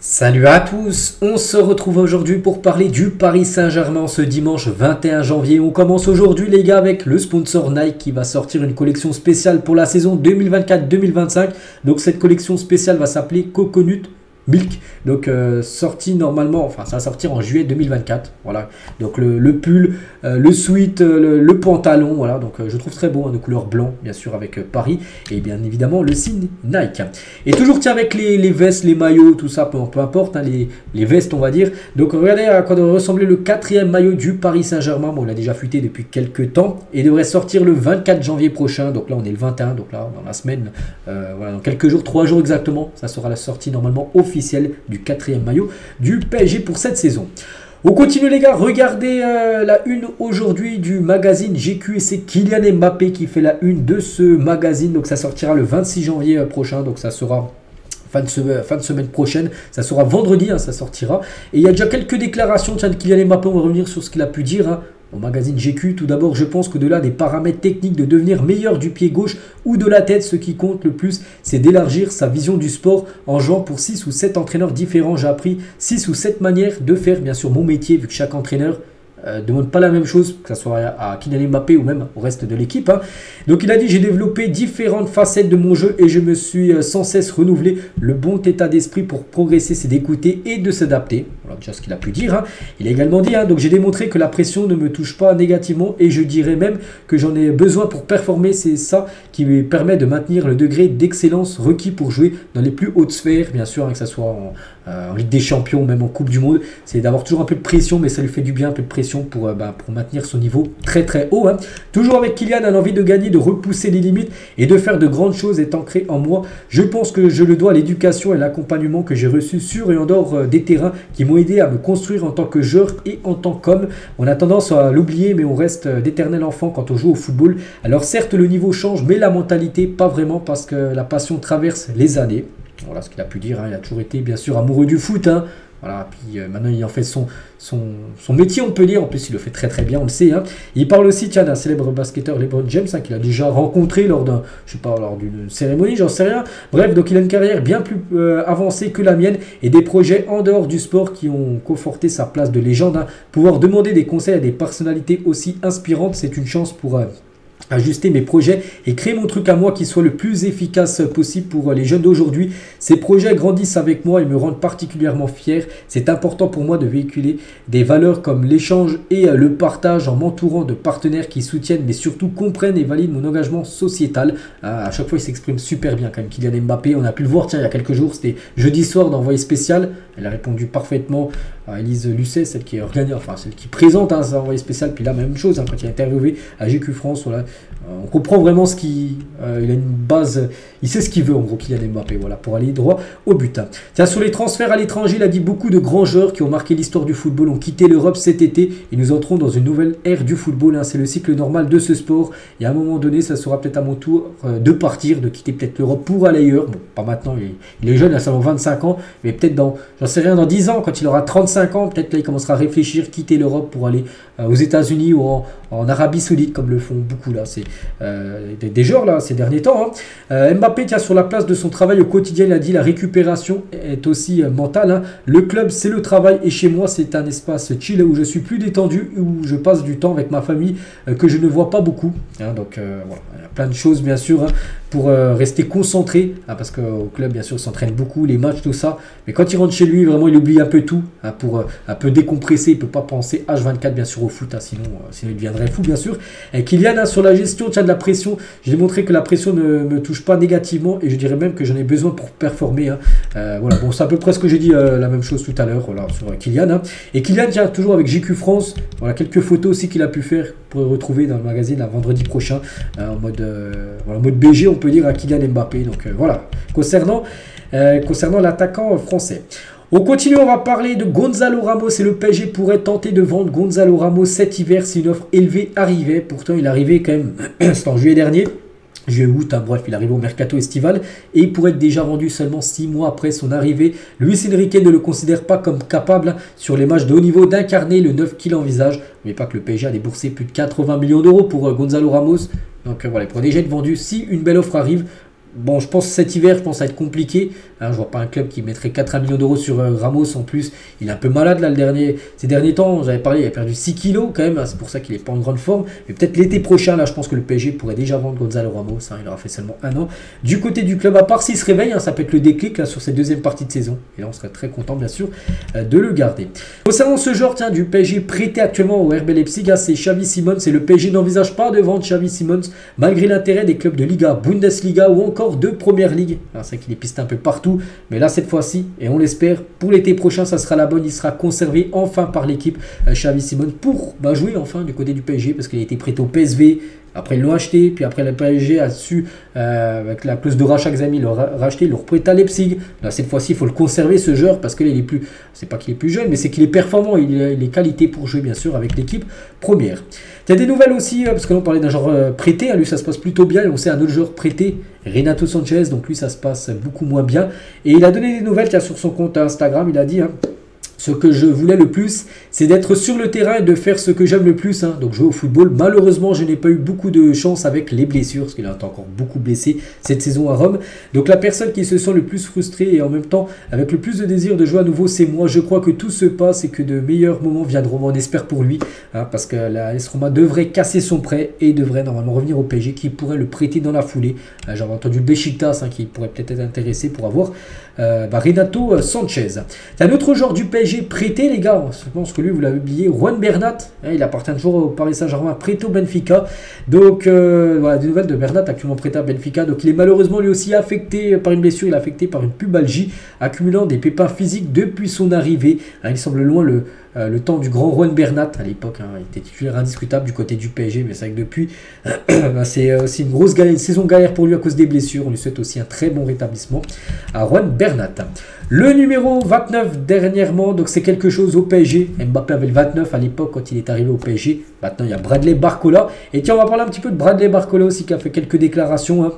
Salut à tous, on se retrouve aujourd'hui pour parler du Paris Saint-Germain ce dimanche 21 janvier. On commence aujourd'hui les gars avec le sponsor Nike qui va sortir une collection spéciale pour la saison 2024-2025. Donc cette collection spéciale va s'appeler Coconut Milk, donc sorti normalement, enfin ça va sortir en juillet 2024, voilà, donc le pull, le sweat, le pantalon, voilà, donc je trouve très beau, hein, de couleur blanc, bien sûr avec Paris, et bien évidemment le signe Nike, et toujours tiens avec les vestes, les maillots, tout ça, peu importe, hein, les vestes on va dire, donc regardez à quoi devrait ressembler le quatrième maillot du Paris Saint-Germain, bon on l'a déjà fuité depuis quelques temps, et devrait sortir le 24 janvier prochain, donc là on est le 21, donc là dans la semaine, voilà, dans quelques jours, 3 jours exactement, ça sera la sortie normalement officielle du quatrième maillot du PSG pour cette saison. On continue les gars, regardez la une aujourd'hui du magazine GQ et c'est Kylian Mbappé qui fait la une de ce magazine. Donc ça sortira le 26 janvier prochain, donc ça sera fin de semaine prochaine, ça sera vendredi, hein, ça sortira. Et il y a déjà quelques déclarations de Kylian Mbappé, on va revenir sur ce qu'il a pu dire, hein. Au magazine GQ, tout d'abord, je pense que de-delà des paramètres techniques de devenir meilleur du pied gauche ou de la tête, ce qui compte le plus, c'est d'élargir sa vision du sport en jouant pour 6 ou 7 entraîneurs différents. J'ai appris 6 ou 7 manières de faire, bien sûr, mon métier, vu que chaque entraîneur demande pas la même chose, que ce soit à Kylian Mbappé ou même au reste de l'équipe, hein. Donc il a dit, j'ai développé différentes facettes de mon jeu et je me suis sans cesse renouvelé. Le bon état d'esprit pour progresser, c'est d'écouter et de s'adapter. Voilà déjà ce qu'il a pu dire, hein. Il a également dit, hein, donc j'ai démontré que la pression ne me touche pas négativement et je dirais même que j'en ai besoin pour performer. C'est ça qui me permet de maintenir le degré d'excellence requis pour jouer dans les plus hautes sphères, bien sûr, hein, que ce soit en Ligue des Champions, même en Coupe du Monde. C'est d'avoir toujours un peu de pression, mais ça lui fait du bien, un peu de pression pour maintenir son niveau très très haut, hein. Toujours avec Kylian, a l'envie de gagner, de repousser les limites et de faire de grandes choses est ancré en moi. Je pense que je le dois à l'éducation et l'accompagnement que j'ai reçu sur et en dehors des terrains qui m'ont aidé à me construire en tant que joueur et en tant qu'homme. On a tendance à l'oublier, mais on reste d'éternel enfant quand on joue au football. Alors certes, le niveau change, mais la mentalité, pas vraiment, parce que la passion traverse les années. Voilà ce qu'il a pu dire, hein. Il a toujours été bien sûr amoureux du foot, hein. Voilà, puis maintenant il en fait son métier, on peut dire. En plus il le fait très très bien, on le sait, hein. Il parle aussi d'un célèbre basketteur, LeBron James, hein, qu'il a déjà rencontré lors d'un, je sais pas, lors d'une cérémonie, j'en sais rien. Bref, donc il a une carrière bien plus avancée que la mienne et des projets en dehors du sport qui ont conforté sa place de légende, hein. Pouvoir demander des conseils à des personnalités aussi inspirantes, c'est une chance pour ajuster mes projets et créer mon truc à moi qui soit le plus efficace possible pour les jeunes d'aujourd'hui. Ces projets grandissent avec moi et me rendent particulièrement fier. C'est important pour moi de véhiculer des valeurs comme l'échange et le partage en m'entourant de partenaires qui soutiennent mais surtout comprennent et valident mon engagement sociétal. À chaque fois il s'exprime super bien quand même Kylian Mbappé. On a pu le voir, tiens, il y a quelques jours, c'était jeudi soir d'Envoyé spécial. Elle a répondu parfaitement à Elise Lucet, celle qui celle qui présente, hein, ça Envoyé spécial. Puis là même chose, hein, quand il a interviewé à GQ France, voilà. On comprend vraiment ce qu'il il a une base, il sait ce qu'il veut en gros Kylian Mbappé, voilà, pour aller droit au but, hein. Tiens, sur les transferts à l'étranger, il a dit beaucoup de grands joueurs qui ont marqué l'histoire du football ont quitté l'Europe cet été et nous entrons dans une nouvelle ère du football, hein. C'est le cycle normal de ce sport et à un moment donné ça sera peut-être à mon tour de partir, de quitter peut-être l'Europe pour aller ailleurs. Bon, pas maintenant, il est jeune, il a seulement 25 ans, mais peut-être j'en sais rien, dans 10 ans, quand il aura 35 ans, peut-être là il commencera à réfléchir, quitter l'Europe pour aller aux États-Unis ou en Arabie Saoudite comme le font beaucoup là. C'est des joueurs là ces derniers temps, hein. Mbappé tient sur la place de son travail au quotidien. Il a dit la récupération est aussi mentale, hein. Le club c'est le travail et chez moi c'est un espace chill où je suis plus détendu, où je passe du temps avec ma famille que je ne vois pas beaucoup, hein. Donc voilà, il y a plein de choses bien sûr, hein, pour rester concentré, hein, parce qu'au club bien sûr il s'entraîne beaucoup, les matchs tout ça, mais quand il rentre chez lui vraiment il oublie un peu tout, hein, pour un peu décompresser. Il peut pas penser H24 bien sûr au foot, hein, sinon il deviendrait fou bien sûr. Et Kylian, hein, sur la gestion de la pression, j'ai démontré que la pression ne me touche pas négativement et je dirais même que j'en ai besoin pour performer, hein. Voilà, bon c'est à peu près ce que j'ai dit, la même chose tout à l'heure, voilà, sur Kylian, hein. Et Kylian tient toujours avec GQ France, voilà, quelques photos aussi qu'il a pu faire pour retrouver dans le magazine à vendredi prochain, en mode BG on peut dire à Kylian Mbappé. Donc voilà, concernant l'attaquant français. On continue, on va parler de Gonzalo Ramos et le PSG pourrait tenter de vendre Gonzalo Ramos cet hiver si une offre élevée arrivait. Pourtant il arrivait quand même, c'était en juillet dernier. Juillet-août, hein, bref, il arrive au mercato estival et il pourrait être déjà vendu seulement 6 mois après son arrivée. Luis Enrique ne le considère pas comme capable, hein, sur les matchs de haut niveau d'incarner le 9 qu'il envisage. N'oubliez pas que le PSG a déboursé plus de 80 millions d'euros pour Gonzalo Ramos. Donc voilà, il pourrait déjà être vendu si une belle offre arrive. bon, je pense cet hiver, je pense que ça va être compliqué. Hein, je vois pas un club qui mettrait 80 millions d'euros sur Ramos. En plus, il est un peu malade là ces derniers temps. J'avais parlé, il a perdu 6 kilos quand même. Hein, c'est pour ça qu'il n'est pas en grande forme. Mais peut-être l'été prochain, là, je pense que le PSG pourrait déjà vendre Gonzalo Ramos. Hein, il aura fait seulement 1 an. Du côté du club, à part s'il se réveille, hein, ça peut être le déclic là, sur cette deuxième partie de saison. Et là, on serait très content, bien sûr, de le garder. Concernant ce joueur du PSG prêté actuellement au RB Leipzig, hein, c'est Xavi Simons. Et le PSG n'envisage pas de vendre Xavi Simons, malgré l'intérêt des clubs de Liga, Bundesliga ou encore de Première Ligue. C'est vrai qu'il est pisté un peu partout, mais là cette fois-ci, et on l'espère, pour l'été prochain, ça sera la bonne. Il sera conservé enfin par l'équipe Xavi Simons pour jouer enfin du côté du PSG, parce qu'il a été prêté au PSV. Après, ils l'ont acheté, puis après, le PSG a su, avec la clause de rachat qu'ils ont mis, le racheter, ils l'ont reprêté à Leipzig. Là, cette fois-ci, il faut le conserver, ce joueur, parce qu'il est plus, c'est pas qu'il est plus jeune, mais c'est qu'il est performant. Il a les qualités pour jouer, bien sûr, avec l'équipe première. Il y a des nouvelles aussi, parce que là, on parlait d'un joueur prêté. Lui, ça se passe plutôt bien. Et on sait un autre joueur prêté, Renato Sanchez. Donc, lui, ça se passe beaucoup moins bien. Et il a donné des nouvelles sur son compte Instagram. Il a dit... ce que je voulais le plus, c'est d'être sur le terrain et de faire ce que j'aime le plus, hein, donc jouer au football. Malheureusement, je n'ai pas eu beaucoup de chance avec les blessures, parce qu'il a été encore beaucoup blessé cette saison à Rome. Donc la personne qui se sent le plus frustrée et en même temps avec le plus de désir de jouer à nouveau, c'est moi. Je crois que tout se passe et que de meilleurs moments viendront, on espère pour lui, hein, parce que la AS Roma devrait casser son prêt et devrait normalement revenir au PSG, qui pourrait le prêter dans la foulée. J'avais entendu le Beşiktaş, hein, qui pourrait peut-être être intéressé pour avoir Renato Sanchez. C'est un autre joueur du PSG prêté, les gars. Je pense que lui, vous l'avez oublié, Juan Bernat. Hein, il appartient toujours au Paris Saint-Germain, prêté au Benfica. Donc, voilà, des nouvelles de Bernat, actuellement prêté à Benfica. Donc, il est malheureusement lui aussi affecté par une blessure. Il est affecté par une pubalgie, accumulant des pépins physiques depuis son arrivée. Hein, il semble loin le temps du grand Juan Bernat à l'époque. Hein, il était titulaire indiscutable du côté du PSG, mais c'est vrai que depuis, c'est aussi une grosse galère, une saison galère pour lui à cause des blessures. On lui souhaite aussi un très bon rétablissement à Juan Bernat. Le numéro 29 dernièrement, donc c'est quelque chose au PSG. Mbappé avait le 29 à l'époque quand il est arrivé au PSG. Maintenant, il y a Bradley Barcola. Et tiens, on va parler un petit peu de Bradley Barcola aussi, qui a fait quelques déclarations. Hein.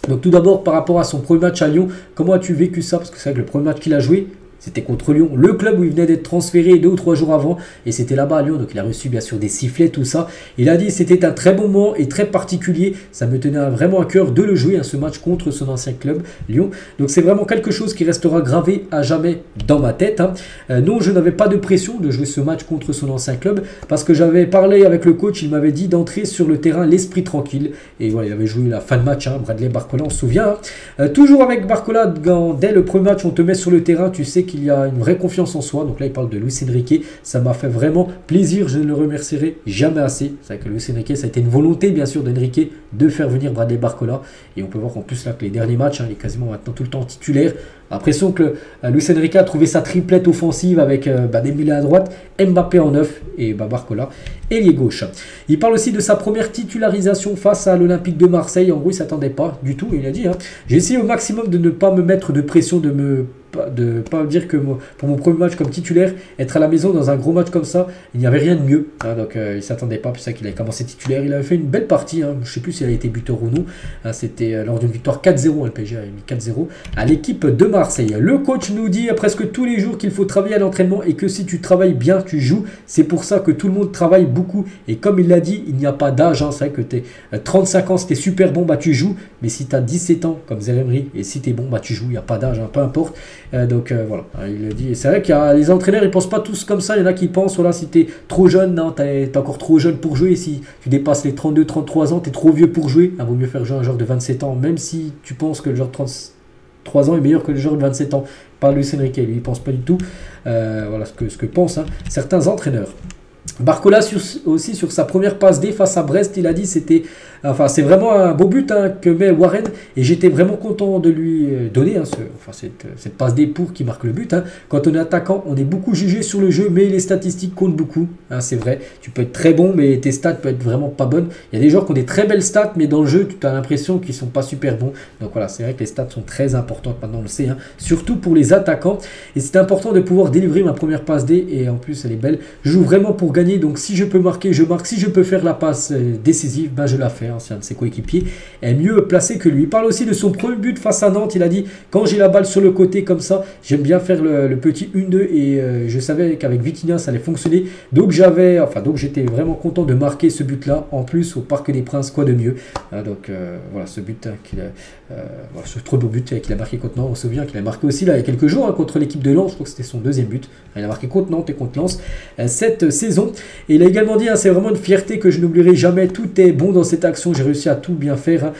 Donc tout d'abord, par rapport à son premier match à Lyon, comment as-tu vécu ça? Parce que c'est vrai que le premier match qu'il a joué, c'était contre Lyon, le club où il venait d'être transféré 2 ou 3 jours avant, et c'était là-bas à Lyon, donc il a reçu bien sûr des sifflets, tout ça. Il a dit c'était un très bon moment et très particulier, ça me tenait vraiment à cœur de le jouer, hein, ce match contre son ancien club, Lyon. Donc c'est vraiment quelque chose qui restera gravé à jamais dans ma tête. Hein. Non, je n'avais pas de pression de jouer ce match contre son ancien club, parce que j'avais parlé avec le coach, il m'avait dit d'entrer sur le terrain l'esprit tranquille, et voilà, il avait joué la fin de match, hein, Bradley Barcola, on se souvient. Hein. Toujours avec Barcola, dès le premier match, on te met sur le terrain, tu sais qu'il y a une vraie confiance en soi. Donc là, il parle de Luis Enrique. Ça m'a fait vraiment plaisir. Je ne le remercierai jamais assez. C'est vrai que Luis Enrique, ça a été une volonté, bien sûr, d'Enrique de faire venir Bradley Barcola. Et on peut voir qu'en plus, là, que les derniers matchs, hein, il est quasiment maintenant tout le temps titulaire. L'impression que Luis Enrique a trouvé sa triplette offensive avec Dembélé à droite, Mbappé en 9 et Barcola ailier gauche. Il parle aussi de sa première titularisation face à l'Olympique de Marseille. En gros, il ne s'attendait pas du tout. Il a dit, hein, j'ai essayé au maximum de ne pas me mettre de pression, de ne pas dire que pour mon premier match comme titulaire, être à la maison dans un gros match comme ça, il n'y avait rien de mieux. Hein, donc il ne s'attendait pas, c'est ça qu'il avait commencé titulaire. Il avait fait une belle partie, hein, je ne sais plus s'il a été buteur ou non. Hein, c'était lors d'une victoire 4-0, le PSG avait mis 4-0 à l'équipe de Marseille. Le coach nous dit presque tous les jours qu'il faut travailler à l'entraînement et que si tu travailles bien, tu joues. C'est pour ça que tout le monde travaille beaucoup. Et comme il l'a dit, il n'y a pas d'âge. Hein, c'est vrai que tu es 35 ans, si tu es super bon, tu joues. Mais si tu as 17 ans, comme Zeremri, et si tu es bon, tu joues. Il n'y a pas d'âge, hein, peu importe. Donc voilà, il le dit. C'est vrai qu'il y a les entraîneurs, ils pensent pas tous comme ça. Il y en a qui pensent, voilà, si tu es trop jeune, non, tu es encore trop jeune pour jouer. Si tu dépasses les 32-33 ans, tu es trop vieux pour jouer. Il vaut mieux faire jouer un joueur de 27 ans, même si tu penses que le joueur de 33 ans est meilleur que le joueur de 27 ans. Pas Luis Enrique, lui, il ne pense pas du tout. Voilà ce que pensent certains entraîneurs. Barcola aussi sur sa première passe D face à Brest, il a dit c'est vraiment un beau but, hein, que met Warren, et j'étais vraiment content de lui donner cette passe D pour qu'il marque le but. Hein. Quand on est attaquant, on est beaucoup jugé sur le jeu, mais les statistiques comptent beaucoup. Hein, c'est vrai, tu peux être très bon, mais tes stats peuvent être vraiment pas bonnes. Il y a des joueurs qui ont des très belles stats, mais dans le jeu, tu as l'impression qu'ils sont pas super bons. Donc voilà, c'est vrai que les stats sont très importantes, maintenant on le sait, hein, surtout pour les attaquants. Et c'est important de pouvoir délivrer ma première passe D, et en plus elle est belle. Je joue vraiment pour gagner, donc si je peux marquer, je marque. Si je peux faire la passe décisive, je la fais. Hein, c'est un de ses coéquipiers est mieux placé que lui. Il parle aussi de son premier but face à Nantes. Il a dit, quand j'ai la balle sur le côté comme ça, j'aime bien faire le petit 1-2, et je savais qu'avec Vitinha ça allait fonctionner. Donc j'étais vraiment content de marquer ce but là. En plus au Parc des Princes, quoi de mieux. Hein, donc voilà, ce but, hein, Voilà, ce trop beau but qu'il a marqué contre Nantes. On se souvient qu'il a marqué aussi là, il y a quelques jours contre l'équipe de Lens. Je crois que c'était son deuxième but. Il a marqué contre Nantes et contre Lens cette saison. Et il a également dit, c'est vraiment une fierté que je n'oublierai jamais. Tout est bon dans cette action. J'ai réussi à tout bien faire,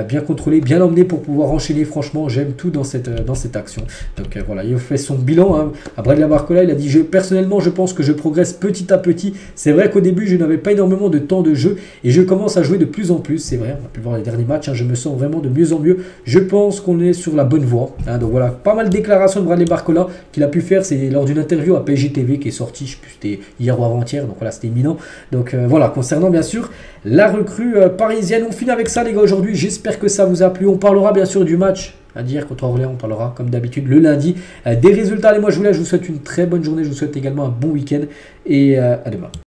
bien contrôler, bien emmener pour pouvoir enchaîner. Franchement, j'aime tout dans cette action. Donc voilà, il a fait son bilan à Bradley Barcola. Il a dit, personnellement, je pense que je progresse petit à petit. C'est vrai qu'au début, je n'avais pas énormément de temps de jeu et je commence à jouer de plus en plus. C'est vrai, on a pu voir les derniers matchs. Je me sens vraiment de mieux en mieux. Je pense qu'on est sur la bonne voie. Donc voilà, pas mal de déclarations de Bradley Barcola qu'il a pu faire. C'est lors d'une interview à PSG TV qui est sortie, je sais plus, c'était hier ou avant-hier. Donc voilà, c'était imminent. Donc voilà, concernant bien sûr la recrue parisienne. On finit avec ça les gars aujourd'hui. J'espère que ça vous a plu. On parlera bien sûr du match à dire contre Orléans. On parlera comme d'habitude le lundi des résultats. Allez, moi je vous laisse. Je vous souhaite une très bonne journée. Je vous souhaite également un bon week-end et à demain.